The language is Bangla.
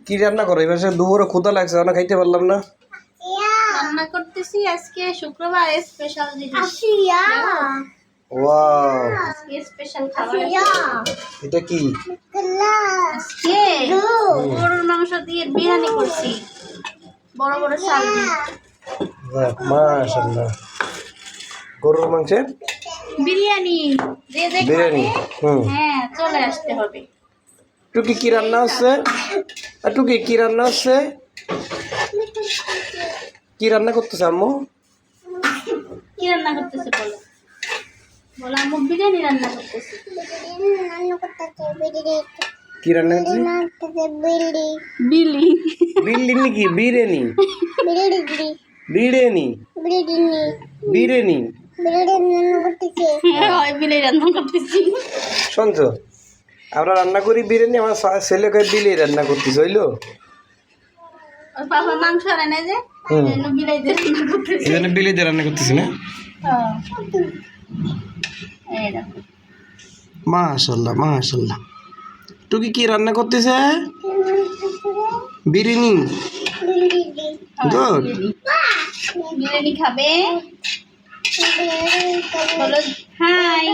কি রান্না করো এবার? দুপুরে ক্ষুধা লাগছে, না খাইতে পারলাম না। রান্না করতেছি আজকে শুক্রবার স্পেশাল জিনিস। ওয়াও, আজকে স্পেশাল খাবার এটা কি? আজকে গরুর মাংস দিয়ে বিরিয়ানি করছি, বড় বড় চাল দিয়ে। মাশাআল্লাহ, গরুর মাংসের বিরিয়ানি যে যে বিরিয়ানি। খাবে, হ্যাঁ চলে আসতে হবে। টুকি কি রান্না হচ্ছে? টুকি কি রান্না হচ্ছে? কি রান্না করতেছে আম্মু? কি রান্না করতেছে বলো? বলো আম্মু বিরিয়ানি রান্না করতেছে। কি রান্না করছে? বিলি বিল্ডিং নাকি বিরিয়ানি? বিরিয়ানি বিরিয়ানি হয় বিলি রান্না করতেছি। শুনছো, আমরা রান্না করি বিরিয়ানি, আমার ছেলে কয়ে বিলে রান্না করতেছে, হইলো? ওর বাবা মাংস রান্না যে বিলাই দিয়ে রান্না করতেছে। এই জন্য বিলে দিয়ে রান্না করতেছি না। এই দেখো মাশাআল্লাহ মাশাআল্লাহ। টুকি কি রান্না করতেছে? বিরিয়ানি। গুড। বিরিয়ানি খাবে? বলো হাই।